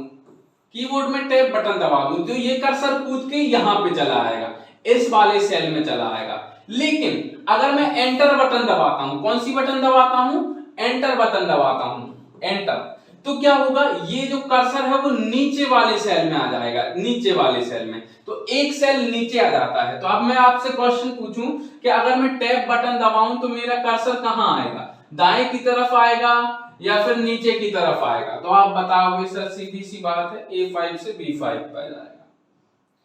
कीबोर्ड में टैब बटन दबा दूं तो ये कर्सर कूद के यहां पे चला आएगा, इस वाले सेल में चला आएगा। लेकिन अगर मैं एंटर बटन दबाता हूं, कौन सी बटन दबाता हूं, एंटर बटन दबाता हूं, एंटर, तो क्या होगा, ये जो कर्सर है वो नीचे वाले सेल में आ जाएगा, नीचे वाले सेल में, तो एक सेल नीचे आ जाता है। तो अब मैं आपसे क्वेश्चन पूछूं कि अगर मैं टैब बटन दबाऊं तो मेरा कर्सर कहां आएगा, दाएं की तरफ आएगा या फिर नीचे की तरफ आएगा, तो आप बताओगे सर सीधी सी बात है A5 से B5 पे जाएगा।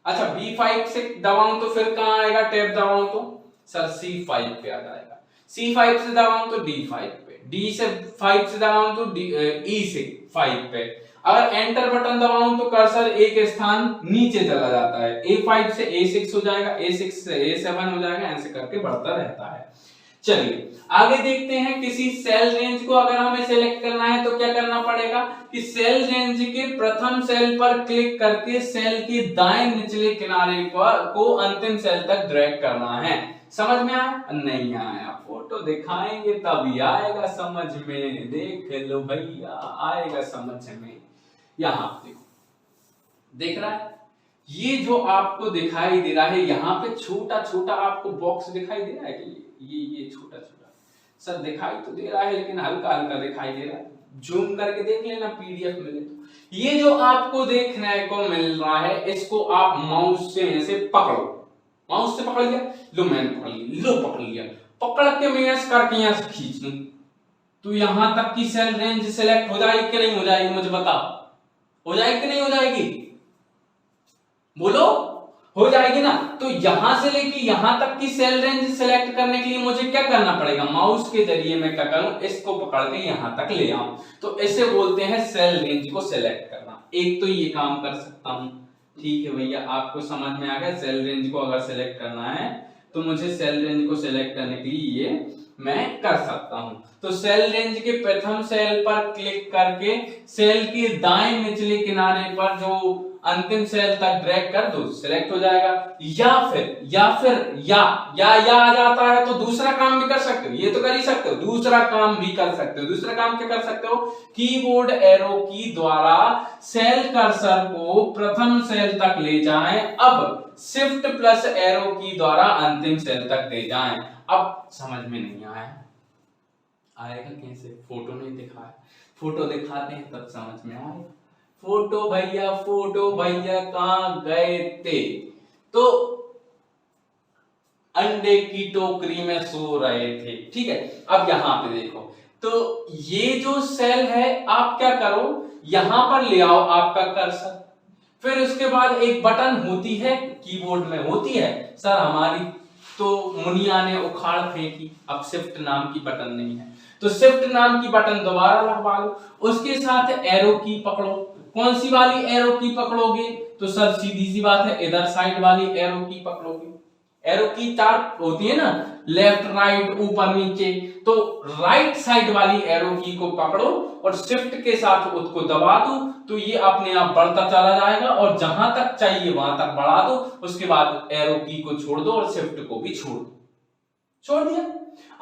अच्छा B5 से दबाऊं तो फिर कहां आएगा, टैब दबाऊं तो सर C5 पे आ जाएगा, C5 से दबाऊं तो D5 पे, D से 5 से दबाऊं तो E से 5 पे। अगर एंटर बटन दबाऊं तो कर्सर एक स्थान नीचे चला जाता है, A5 से A6 हो जाएगा, A6 से A7 हो जाएगा, ऐसे करके बढ़ता रहता है। चलिए आगे देखते हैं, किसी सेल रेंज को अगर हमें सेलेक्ट करना है तो क्या करना पड़ेगा कि सेल रेंज के प्रथम सेल पर क्लिक करके सेल के दाएं निचले किनारे पर को अंतिम सेल तक ड्रैग करना है। समझ में आया? नहीं आया, फोटो दिखाएंगे तभी आएगा समझ में। देख लो भैया, आएगा समझ में। यहां देखो, देख रहा है, ये जो आपको दिखाई दे रहा है, यहाँ पे छोटा छोटा आपको बॉक्स दिखाई दे रहा है कि ये छोटा छोटा सर दिखाई तो दे रहा है, लेकिन हल्का हल्का दिखाई दे रहा है। जूम करके देख लेना, पीडीएफ मिले तो। ये जो आपको देखने को मिल रहा है, इसको आप माउस से ऐसे पकड़ो, माउस से पकड़ लिया, लो मैंने पकड़ लिया, लो पकड़ लिया, पकड़ के मैं ऐसे करके यहाँ से खींच लूं तो यहां तक की सेल रेंज सिलेक्ट हो जाएगी कि नहीं हो जाएगी? मुझे बताओ, हो जाएगी कि नहीं हो जाएगी? बोलो, हो जाएगी ना। तो यहां से लेके यहां तक की सेल रेंज सिलेक्ट करने के लिए मुझे क्या करना पड़ेगा? माउस के जरिए मैं क्या करूं, इसको पकड़ के यहां तक ले आऊं, तो इसे बोलते हैं सेल रेंज को सिलेक्ट करना। एक तो ये काम कर सकता हूं, ठीक है भैया, आपको समझ में आ गया। सेल रेंज को अगर सिलेक्ट करना है तो मुझे सेल रेंज को सिलेक्ट करने के लिए ये मैं कर सकता हूं। तो सेल रेंज के प्रथम सेल पर क्लिक करके सेल के दाएं निचले किनारे पर जो अंतिम सेल तक ड्रैग कर दो, सिलेक्ट हो जाएगा। या आ जाता है तो दूसरा काम भी कर सकते हो, ये तो कर ही सकते हो, दूसरा काम भी कर सकते हो। दूसरा काम क्या कर सकते हो? कीबोर्ड एरो की द्वारा सेल कर्सर को प्रथम सेल तक ले जाएं, अब शिफ्ट प्लस एरो की द्वारा अंतिम सेल तक ले जाएं। अब समझ में नहीं आया, आएगा कैसे? फोटो नहीं दिखाया, फोटो दिखाते हैं तब समझ में आएगा। फोटो भैया कहां गए थे? तो अंडे की टोकरी में सो रहे थे, ठीक है। अब यहां पे देखो, तो ये जो सेल है, आप क्या करो, यहां पर ले आओ आपका कर्सर, फिर उसके बाद एक बटन होती है, कीबोर्ड में होती है, सर हमारी तो मुनिया ने उखाड़ फेंकी, अब शिफ्ट नाम की बटन नहीं है, तो शिफ्ट नाम की बटन दोबारा लगवा लो, उसके साथ एरो की पकड़ो। कौन सी वाली एरो की पकड़ोगे? तो सर सीधी सी बात है, इधर साइड वाली एरो की पकड़ोगे। एरो की चार होती है ना, लेफ्ट राइट ऊपर नीचे, तो राइट साइड वाली एरो की को पकड़ो और शिफ्ट के साथ उसको दबा दो, तो ये अपने आप बढ़ता चला जाएगा और जहां तक चाहिए वहां तक बढ़ा दो। उसके बाद एरो की को छोड़ दो और शिफ्ट को भी छोड़ दो। छोड़ दिया,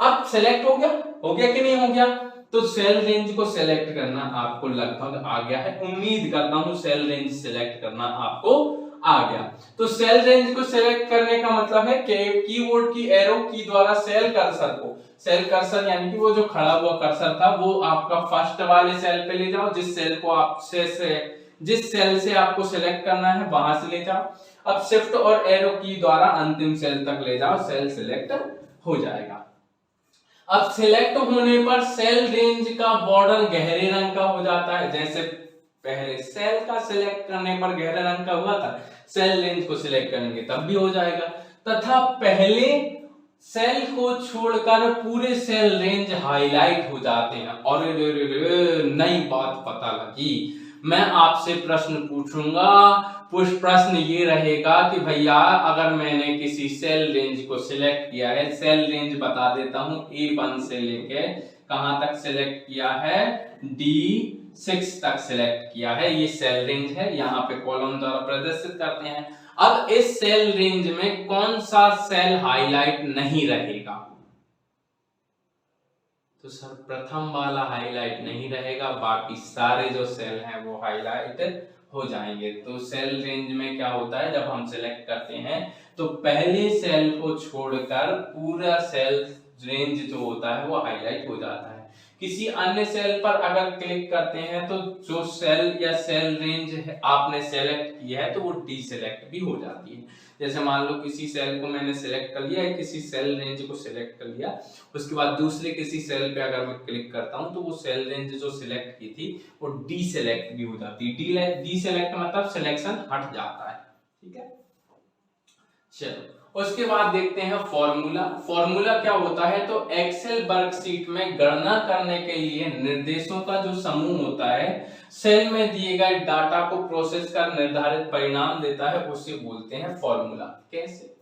अब सेलेक्ट हो गया कि नहीं हो गया? तो सेल रेंज को सिलेक्ट करना आपको लगभग आ गया है, उम्मीद करता हूं सेल रेंज सिलेक्ट करना आपको आ गया। तो सेल रेंज को सिलेक्ट करने का मतलब है कि कीबोर्ड की एरो की द्वारा सेल कर्सर यानी कि वो जो खड़ा हुआ कर्सर था वो आपका फर्स्ट वाले सेल पे ले जाओ, जिस सेल से आपको सिलेक्ट करना है वहां से ले जाओ। अब शिफ्ट और एरो की द्वारा अंतिम सेल तक ले जाओ, सेल सिलेक्ट हो जाएगा। अब सिलेक्ट होने पर सेल रेंज का बॉर्डर गहरे रंग का हो जाता है, जैसे पहले सेल का सिलेक्ट करने पर गहरे रंग का हुआ था, सेल रेंज को सिलेक्ट करेंगे तब भी हो जाएगा। तथा पहले सेल को छोड़कर पूरे सेल रेंज हाईलाइट हो जाते हैं। और नई बात पता लगी, मैं आपसे प्रश्न पूछूंगा, प्रश्न ये रहेगा कि भैया अगर मैंने किसी सेल रेंज को सिलेक्ट किया है, सेल रेंज बता देता हूं, A1 से लेके कहां तक सिलेक्ट किया है, D6 तक सिलेक्ट किया है, ये सेल रेंज है, यहाँ पे कॉलम द्वारा प्रदर्शित करते हैं। अब इस सेल रेंज में कौन सा सेल हाईलाइट नहीं रहेगा? तो सर प्रथम वाला हाईलाइट नहीं रहेगा, बाकी सारे जो सेल हैं वो हाईलाइट हो जाएंगे। तो सेल रेंज में क्या होता है, जब हम सिलेक्ट करते हैं तो पहले सेल को छोड़कर पूरा सेल रेंज जो होता है वो हाईलाइट हो जाता है। किसी अन्य सेल पर अगर क्लिक करते हैं तो जो सेल या सेल रेंज आपने सेलेक्ट किया है तो वो डीसेलेक्ट भी हो जाती है। जैसे मान लो किसी सेल को मैंने सिलेक्ट कर लिया है, किसी सेल रेंज को सिलेक्ट कर लिया, उसके बाद दूसरे किसी सेल पे अगर मैं क्लिक करता हूं तो वो सेल रेंज जो सिलेक्ट की थी वो डीसेलेक्ट भी हो जाती है। डीसेलेक्ट मतलब सिलेक्शन हट जाता है, ठीक है। चलो उसके बाद देखते हैं फॉर्मूला। फॉर्मूला क्या होता है, तो एक्सेल वर्कशीट में गणना करने के लिए निर्देशों का जो समूह होता है, सेल में दिए गए डाटा को प्रोसेस कर निर्धारित परिणाम देता है, उसे बोलते हैं फॉर्मूला। कैसे,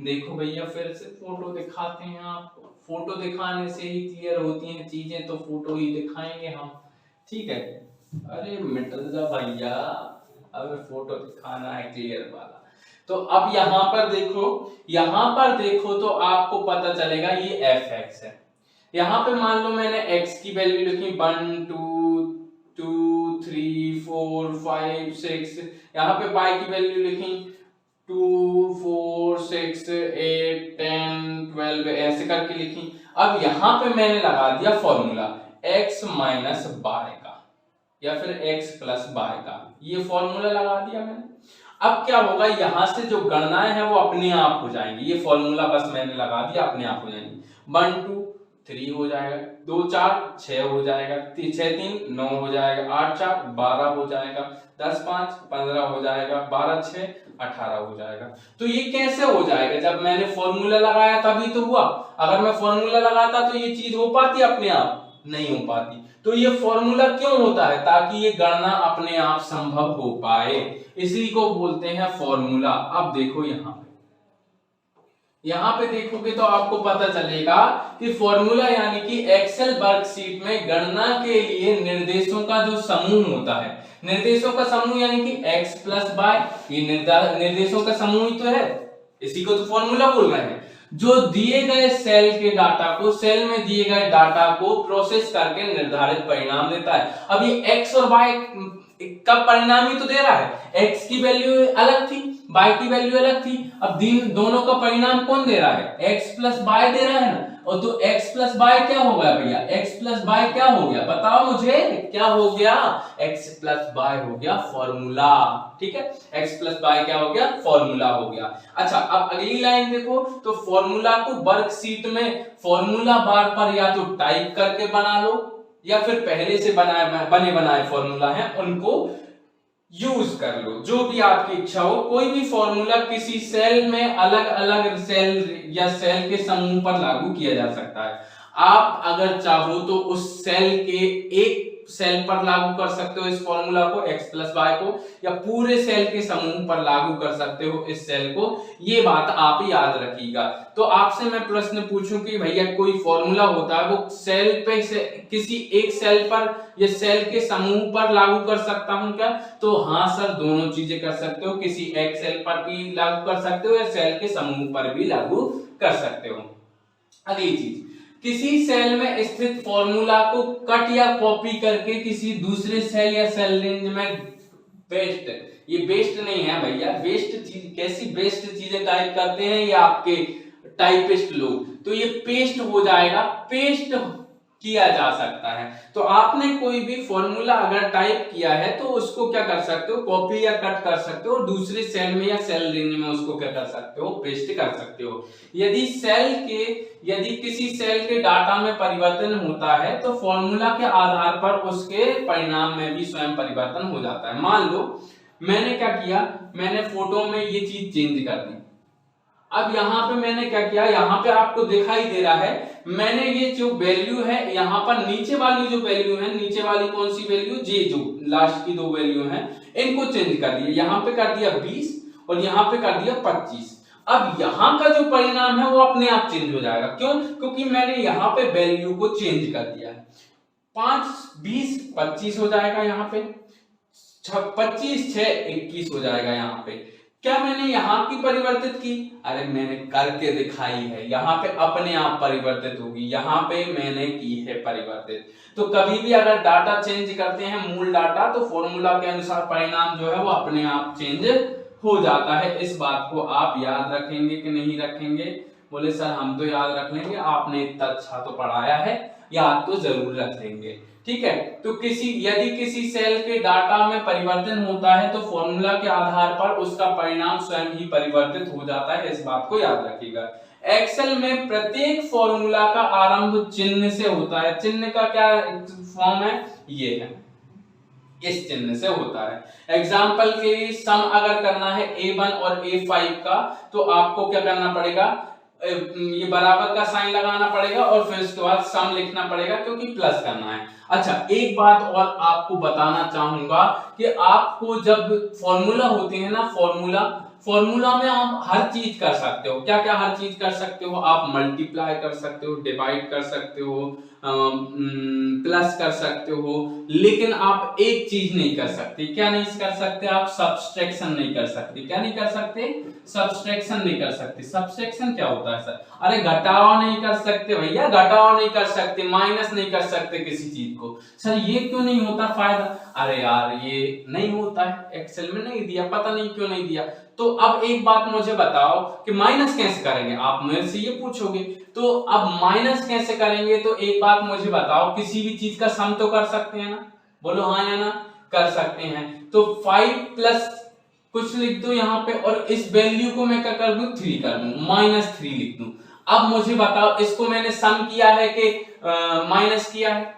देखो भैया फिर से फोटो दिखाते हैं आपको। फोटो दिखाने से ही क्लियर होती हैं चीजें, तो फोटो ही दिखाएंगे हम, ठीक है। अरे मिट जा भैया, अब फोटो दिखाना है क्लियर वाला। तो अब यहाँ पर देखो तो आपको पता चलेगा ये fx है। यहाँ पे मान लो मैंने x की वैल्यू लिखी 1 2 2 3 4 5 6, यहाँ पे y की वैल्यू लिखी 2 4 6 8 10 12, ऐसे करके लिखी। अब यहाँ पे मैंने लगा दिया फॉर्मूला x माइनस y का या फिर x प्लस y का, ये फॉर्मूला लगा दिया मैंने। अब क्या होगा, यहां से जो गणनाएं हैं वो अपने आप हो जाएंगी। ये फॉर्मूला बस मैंने लगा दिया, अपने आप हो जाएंगी। 1 2 3 हो जाएगा, 2 4 6 हो जाएगा, 6 3 9 हो जाएगा, 8 4 12 हो जाएगा, 10 5 15 हो जाएगा, 12 6 18 हो जाएगा। तो ये कैसे हो जाएगा, जब मैंने फॉर्मूला लगाया तभी तो हुआ। अगर मैं फॉर्मूला लगाता तो ये चीज हो पाती अपने आप? नहीं हो पाती। तो ये फॉर्मूला क्यों होता है, ताकि ये गणना अपने आप संभव हो पाए, इसी को बोलते हैं फॉर्मूला। अब देखो यहाँ पे देखोगे तो आपको पता चलेगा कि फॉर्मूला यानी कि एक्सेल वर्कशीट में गणना के लिए निर्देशों का जो समूह होता है, निर्देशों का समूह यानी कि x प्लस वाई, ये निर्देशों का समूह ही तो है, इसी को तो फॉर्मूला बोल रहे हैं। जो दिए गए सेल के डाटा को, सेल में दिए गए डाटा को प्रोसेस करके निर्धारित परिणाम देता है। अब ये x और y का परिणाम ही तो दे रहा है। x की वैल्यू अलग थी, y की वैल्यू अलग थी, अब दोनों का परिणाम कौन दे रहा है, x प्लस y दे रहा है ना। और तो x प्लस y क्या हो गया भैया, x प्लस y क्या हो गया, बताओ मुझे क्या हो गया, x प्लस y हो गया फॉर्मूला। ठीक है, x प्लस y क्या हो गया, फॉर्मूला हो गया। अच्छा, अब अगली लाइन देखो, तो फॉर्मूला को वर्कशीट में फॉर्मूला बार पर या तो टाइप करके बना लो, या फिर पहले से बने बनाए फॉर्मूला हैं उनको यूज कर लो, जो भी आपकी इच्छा हो। कोई भी फॉर्मूला किसी सेल में अलग अलग सेल या सेल के समूह पर लागू किया जा सकता है। आप अगर चाहो तो उस सेल के एक सेल पर लागू कर सकते हो इस फॉर्मूला को, x प्लस वाई को, या पूरे सेल के समूह पर लागू कर सकते हो इस सेल को। ये बात आप याद रखिएगा। तो आपसे मैं प्रश्न पूछूं कि भैया कोई फॉर्मूला होता है वो सेल पे से किसी एक सेल पर या सेल के समूह पर लागू कर सकता हूं क्या, तो हाँ सर, दोनों चीजें कर सकते हो। किसी एक सेल पर भी लागू कर सकते हो या सेल के समूह पर भी लागू कर सकते हो। अगली चीज, किसी सेल में स्थित फॉर्मूला को कट या कॉपी करके किसी दूसरे सेल या सेल रेंज में पेस्ट, ये बेस्ट नहीं है भैया, बेस्ट चीज, कैसी बेस्ट चीजें टाइप करते हैं ये आपके टाइपिस्ट लोग, तो ये पेस्ट हो जाएगा, पेस्ट किया जा सकता है। तो आपने कोई भी फॉर्मूला अगर टाइप किया है तो उसको क्या कर सकते हो, कॉपी या कट कर सकते हो, दूसरे सेल में या सेल रेंज में उसको क्या कर सकते हो, पेस्ट कर सकते हो। यदि किसी सेल के डाटा में परिवर्तन होता है तो फॉर्मूला के आधार पर उसके परिणाम में भी स्वयं परिवर्तन हो जाता है। मान लो मैंने क्या किया, मैंने फोटो में ये चीज चेंज कर दी। अब यहाँ पे मैंने क्या किया, यहाँ पे आपको दिखाई दे रहा है, मैंने ये जो वैल्यू है यहाँ पर नीचे वाली जो वैल्यू है, नीचे वाली कौन सी वैल्यू, जे जो लास्ट की दो वैल्यू हैं, इनको चेंज कर दिया। यहाँ पे कर दिया 20 और यहाँ पे कर दिया 25। अब यहाँ का जो परिणाम है वो अपने आप चेंज हो जाएगा। क्यों? क्योंकि मैंने यहाँ पे वैल्यू को चेंज कर दिया है। 5 20 25 हो जाएगा, यहाँ पे 25 6 21 हो जाएगा। यहाँ पे क्या मैंने यहाँ की परिवर्तित की, अरे मैंने करके दिखाई है, यहाँ पे अपने आप परिवर्तित होगी, यहाँ पे मैंने की है परिवर्तित। तो कभी भी अगर डाटा चेंज करते हैं मूल डाटा, तो फॉर्मूला के अनुसार परिणाम जो है वो अपने आप चेंज हो जाता है। इस बात को आप याद रखेंगे कि नहीं रखेंगे? बोले सर हम तो याद रख लेंगे, आपने इतना अच्छा तो पढ़ाया है, याद तो जरूर रख लेंगे। ठीक है, तो यदि किसी सेल के डाटा में परिवर्तन होता है तो फॉर्मूला के आधार पर उसका परिणाम स्वयं ही परिवर्तित हो जाता है, इस बात को याद रखिएगा। एक्सेल में प्रत्येक फॉर्मूला का आरंभ चिन्ह से होता है। चिन्ह का क्या फॉर्म है, ये है इस चिन्ह से होता है। एग्जाम्पल के लिए सम अगर करना है A1 और A5 का, तो आपको क्या करना पड़ेगा, ये बराबर का साइन लगाना पड़ेगा और फिर उसके बाद सम लिखना पड़ेगा क्योंकि प्लस करना है। अच्छा, एक बात और आपको बताना चाहूंगा कि आपको जब फॉर्मूला होते हैं ना, फॉर्मूला में आप हर चीज कर सकते हो। क्या क्या हर चीज कर सकते हो? आप मल्टीप्लाई कर सकते हो, डिवाइड कर सकते हो, प्लस कर सकते हो, लेकिन आप एक चीज नहीं कर सकते। क्या नहीं कर सकते? आप सब्सट्रैक्शन नहीं कर सकते। क्या नहीं कर सकते? सब्सट्रैक्शन नहीं कर सकते। सब्सट्रैक्शन क्या होता है सर? अरे घटाव नहीं कर सकते भैया, घटाव नहीं कर सकते, माइनस नहीं कर सकते किसी चीज को। सर ये क्यों नहीं होता फायदा? अरे यार ये नहीं होता है, एक्सेल में नहीं दिया, पता नहीं क्यों नहीं दिया। तो अब एक बात मुझे बताओ कि माइनस कैसे करेंगे? आप मेरे से ये पूछोगे, तो अब माइनस कैसे करेंगे? तो एक बात मुझे बताओ, किसी भी चीज का सम तो कर सकते हैं ना? बोलो हाँ या ना? कर सकते हैं। तो 5 प्लस कुछ लिख दो यहाँ पे, और इस वैल्यू को मैं क्या कर दूं? 3 कर दूं, -3 लिख दूं। अब मुझे बताओ, इसको मैंने सम किया है कि माइनस किया है?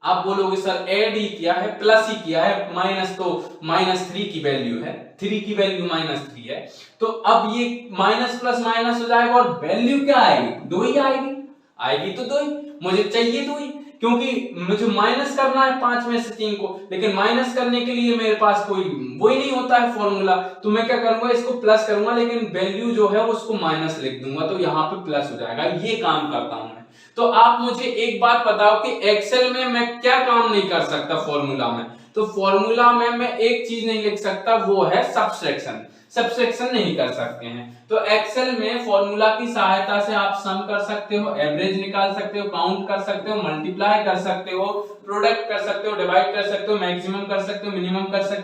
आप बोलोगे सर ऐड ही किया है, प्लस ही किया है, माइनस तो -3 की वैल्यू है, 3 की वैल्यू -3 है। तो अब ये माइनस प्लस माइनस हो जाएगा और वैल्यू क्या आएगी? 2 ही आएगी। आएगी तो 2 ही, मुझे चाहिए 2 ही, क्योंकि मुझे माइनस करना है 5 में से 3 को, लेकिन माइनस करने के लिए मेरे पास कोई वो ही नहीं होता है फॉर्मूला। तो मैं क्या करूंगा? इसको प्लस करूंगा, लेकिन वैल्यू जो है उसको माइनस लिख दूंगा, तो यहाँ पे प्लस हो जाएगा। ये काम करता हूं मैं। तो आप मुझे एक बात बताओ कि एक्सेल में मैं क्या काम नहीं कर सकता फॉर्मूला में? तो फॉर्मूला में मैं एक चीज नहीं लिख सकता, वो है सब्सट्रैक्शन। सब्सट्रैक्शन नहीं कर सकते हैं। तो एक्सेल में फॉर्मूला की सहायता से आप सम कर सकते हो, एवरेज निकाल सकते हो, काउंट कर सकते हो, मल्टीप्लाई कर सकते हो, प्रोडक्ट कर सकते हो, डिवाइड कर सकते हो, मैक्सिमम कर सकते हो, मिनिमम कर सकते हो।